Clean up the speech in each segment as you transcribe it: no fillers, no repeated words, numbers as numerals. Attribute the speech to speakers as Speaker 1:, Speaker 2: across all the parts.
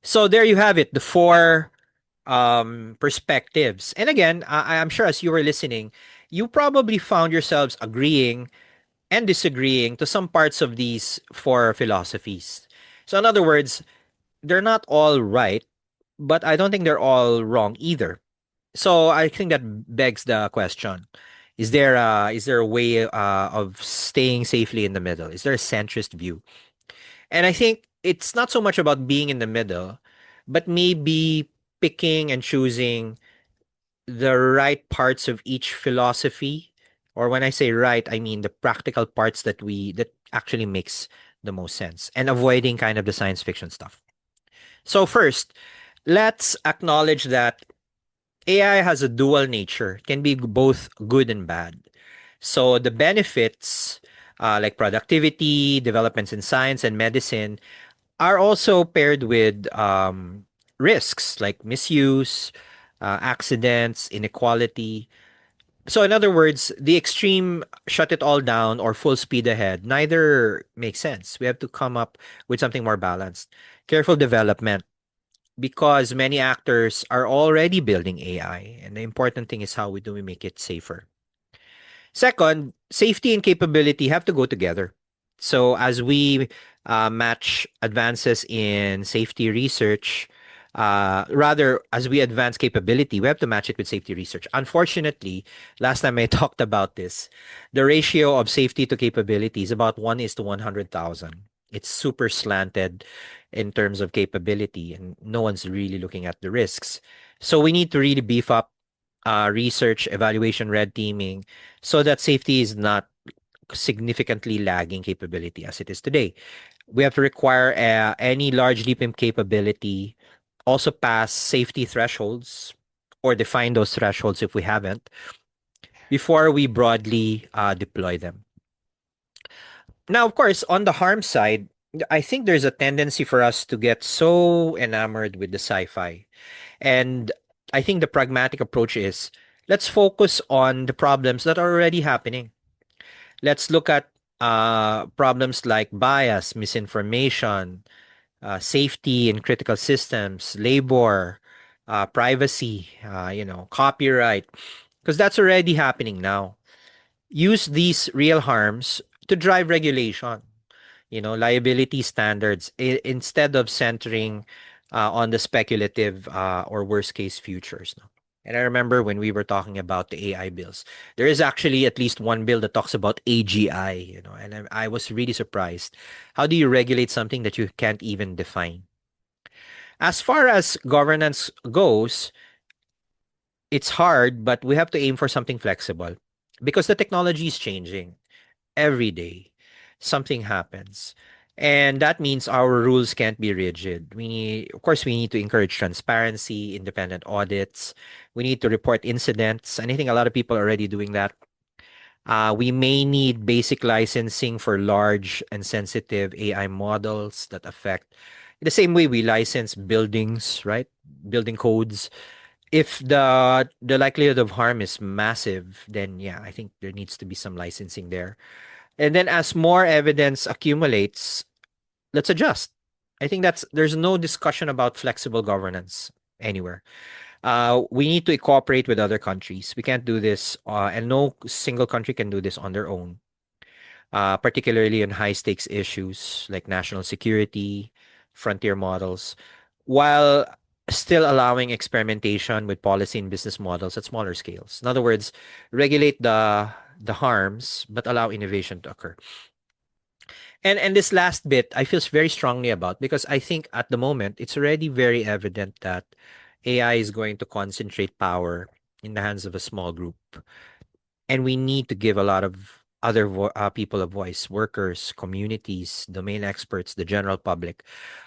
Speaker 1: So there you have it, the four perspectives. And again, I'm sure as you were listening, you probably found yourselves agreeing and disagreeing to some parts of these four philosophies. So, in other words, they're not all right, but I don't think they're all wrong either. So, I think that begs the question: is there a way of staying safely in the middle? Is there a centrist view? And I think it's not so much about being in the middle, but maybe picking and choosing the right parts of each philosophy. Or when I say right, I mean the practical parts that actually makes the most sense, and avoiding kind of the science fiction stuff. So first, let's acknowledge that AI has a dual nature, can be both good and bad. So the benefits, like productivity, developments in science and medicine, are also paired with risks like misuse, accidents, inequality. So, in other words, the extreme shut it all down or full speed ahead neither makes sense. We have to come up with something more balanced. Careful development, because many actors are already building AI, and the important thing is how we do we make it safer. Second, safety and capability have to go together. So as we match advances in safety research, rather as we advance capability, we have to match it with safety research. Unfortunately, last time I talked about this, the ratio of safety to capability is about 1 is to 100,000. It's super slanted in terms of capability, and no one's really looking at the risks. So we need to really beef up research, evaluation, red teaming, so that safety is not significantly lagging capability as it is today. We have to require any large leap in capability also pass safety thresholds or define those thresholds if we haven't before we broadly deploy them. Now, of course, on the harm side, I think there's a tendency for us to get so enamored with the sci-fi. And I think the pragmatic approach is let's focus on the problems that are already happening. Let's look at problems like bias, misinformation, safety in critical systems, labor, privacy, copyright, because that's already happening now. Use these real harms to drive regulation, liability standards instead of centering on the speculative or worst case futures. No? And I remember when we were talking about the AI bills, there is actually at least one bill that talks about AGI, and I was really surprised. How do you regulate something that you can't even define? As far as governance goes, it's hard, but we have to aim for something flexible because the technology is changing every day. Something happens. And that means our rules can't be rigid. Of course, we need to encourage transparency, independent audits. We need to report incidents. And I think a lot of people are already doing that. We may need basic licensing for large and sensitive AI models that affect the same way we license buildings, right? Building codes. If the likelihood of harm is massive, then yeah, I think there needs to be some licensing there. And then as more evidence accumulates, let's adjust. I think there's no discussion about flexible governance anywhere. We need to cooperate with other countries. We can't do this, and no single country can do this on their own. Particularly in high stakes issues like national security, frontier models, while still allowing experimentation with policy and business models at smaller scales. In other words, regulate the harms but allow innovation to occur. And this last bit I feel very strongly about because I think at the moment it's already very evident that AI is going to concentrate power in the hands of a small group, and we need to give a lot of other people a voice, workers, communities, domain experts, the general public,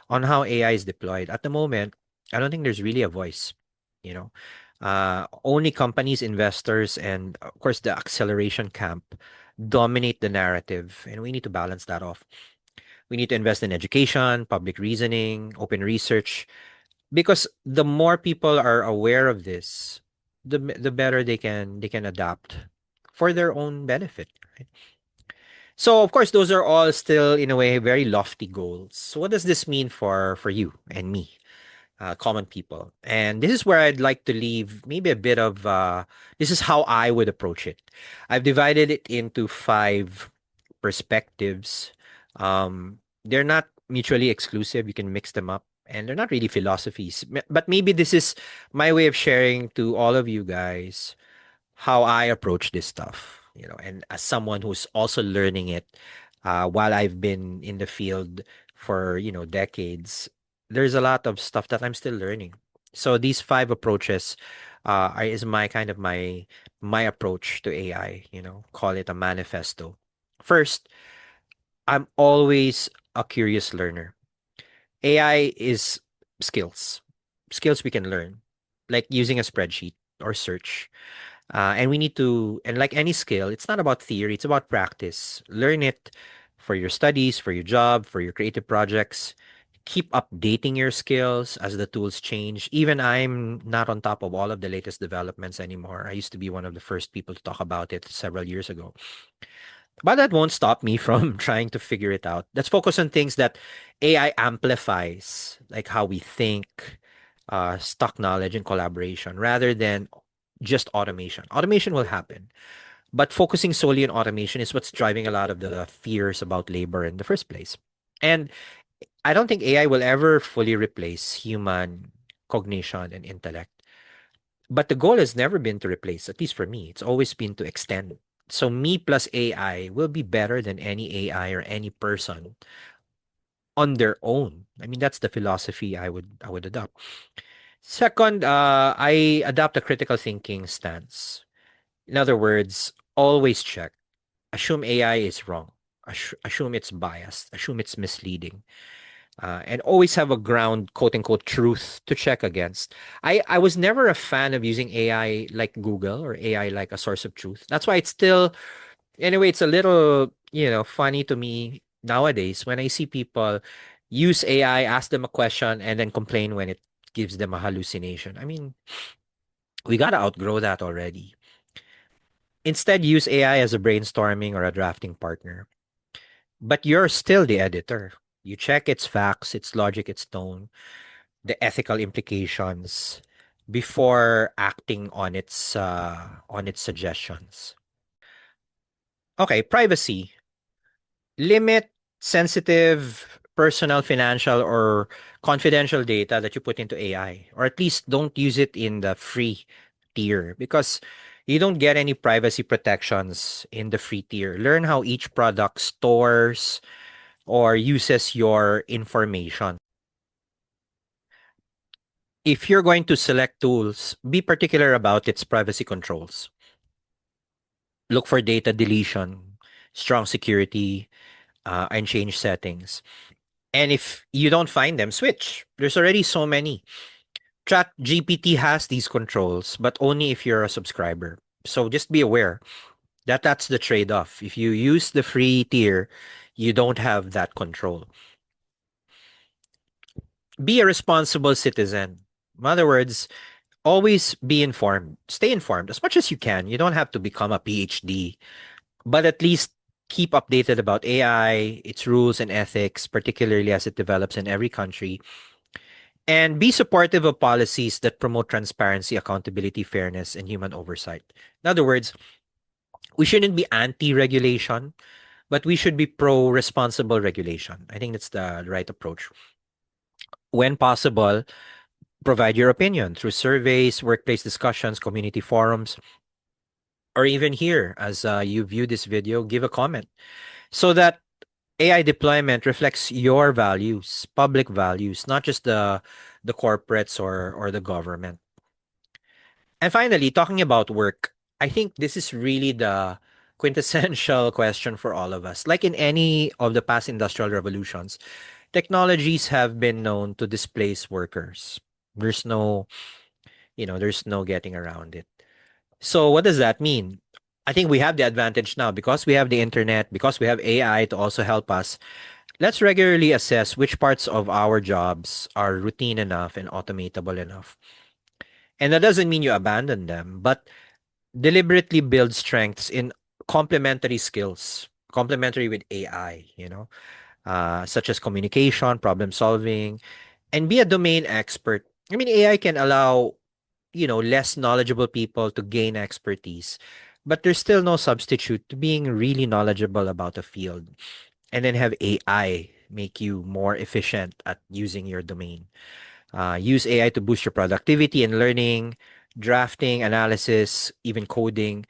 Speaker 1: on how AI is deployed. At the moment, I don't think there's really a voice. You know, only companies, investors, and of course the acceleration camp dominate the narrative, and we need to balance that off. We need to invest in education, public reasoning, open research, because the more people are aware of this, the better they can adapt for their own benefit. Right? So of course, those are all still in a way very lofty goals. So what does this mean for you and me? common people. And this is where I'd like to leave maybe a bit of this is how I would approach it. I've divided it into five perspectives. They're not mutually exclusive. You can mix them up. And they're not really philosophies. But maybe this is my way of sharing to all of you guys how I approach this stuff, and as someone who's also learning it, while I've been in the field for, decades, there's a lot of stuff that I'm still learning. So these five approaches is my kind of my approach to AI, call it a manifesto. First, I'm always a curious learner. AI is skills, skills we can learn, like using a spreadsheet or search. And we need to, and like any skill, it's not about theory, it's about practice. Learn it for your studies, for your job, for your creative projects. Keep updating your skills as the tools change. Even I'm not on top of all of the latest developments anymore. I used to be one of the first people to talk about it several years ago. But that won't stop me from trying to figure it out. Let's focus on things that AI amplifies, like how we think, stock knowledge, and collaboration, rather than just automation. Automation will happen, but focusing solely on automation is what's driving a lot of the fears about labor in the first place. And I don't think AI will ever fully replace human cognition and intellect. But the goal has never been to replace, at least for me. It's always been to extend. So me plus AI will be better than any AI or any person on their own. I mean, that's the philosophy I would adopt. Second, I adopt a critical thinking stance. In other words, always check. Assume AI is wrong. Assume it's biased. Assume it's misleading. And always have a ground, quote unquote, truth to check against. I was never a fan of using AI like Google or AI like a source of truth. That's why it's still, anyway, it's a little, funny to me nowadays when I see people use AI, ask them a question, and then complain when it gives them a hallucination. I mean, we got to outgrow that already. Instead, use AI as a brainstorming or a drafting partner. But you're still the editor. You check its facts, its logic, its tone, the ethical implications before acting on its suggestions. Okay, privacy. Limit sensitive personal, financial, or confidential data that you put into AI, or at least don't use it in the free tier because you don't get any privacy protections in the free tier. Learn how each product stores or uses your information. If you're going to select tools, be particular about its privacy controls. Look for data deletion, strong security, and change settings. And if you don't find them, switch. There's already so many. Chat GPT has these controls, but only if you're a subscriber. So just be aware that that's the trade off. If you use the free tier, you don't have that control. Be a responsible citizen. In other words, always be informed. Stay informed as much as you can. You don't have to become a PhD, but at least keep updated about AI, its rules and ethics, particularly as it develops in every country. And be supportive of policies that promote transparency, accountability, fairness, and human oversight. In other words, we shouldn't be anti regulation, but we should be pro responsible regulation. I think that's the right approach. When possible, provide your opinion through surveys, workplace discussions, community forums, or even here as you view this video, give a comment so that AI deployment reflects your values, public values, not just the corporates or the government. And finally, talking about work, I think this is really the quintessential question for all of us. Like in any of the past industrial revolutions, technologies have been known to displace workers. There's no, there's no getting around it. So what does that mean? I think we have the advantage now because we have the internet, because we have AI to also help us. Let's regularly assess which parts of our jobs are routine enough and automatable enough. And that doesn't mean you abandon them, but deliberately build strengths in complementary skills, complementary with AI, such as communication, problem solving, and be a domain expert I mean, AI can allow, less knowledgeable people to gain expertise, but there's still no substitute to being really knowledgeable about a field. And then have AI make you more efficient at using your domain. Use AI to boost your productivity and learning, drafting, analysis, even coding,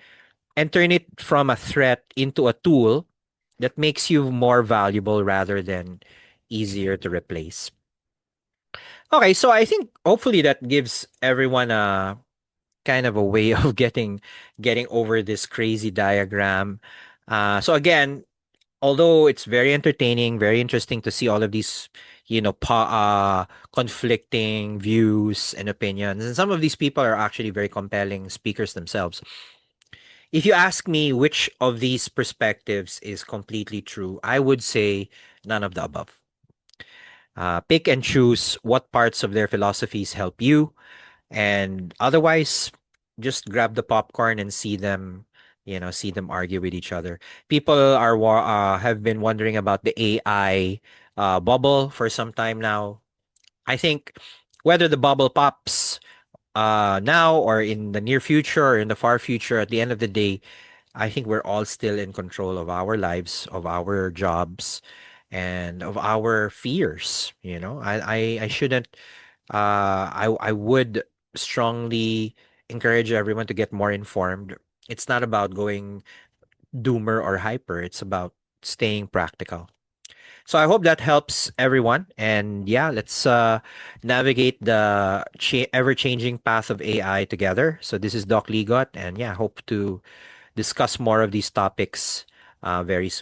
Speaker 1: and turn it from a threat into a tool that makes you more valuable rather than easier to replace. Okay, so I think hopefully that gives everyone a kind of a way of getting over this crazy diagram. So again, although it's very entertaining, very interesting to see all of these, conflicting views and opinions, and some of these people are actually very compelling speakers themselves. If you ask me which of these perspectives is completely true, I would say none of the above. Pick and choose what parts of their philosophies help you, and otherwise, just grab the popcorn and see them argue with each other. People have been wondering about the AI bubble for some time now. I think whether the bubble pops now or in the near future or in the far future, at the end of the day, I think we're all still in control of our lives, of our jobs, and of our fears. I shouldn't. I would strongly encourage everyone to get more informed. It's not about going doomer or hyper. It's about staying practical. So I hope that helps everyone. And yeah, let's navigate the ever-changing path of AI together. So this is Doc Ligot, and yeah, hope to discuss more of these topics very soon.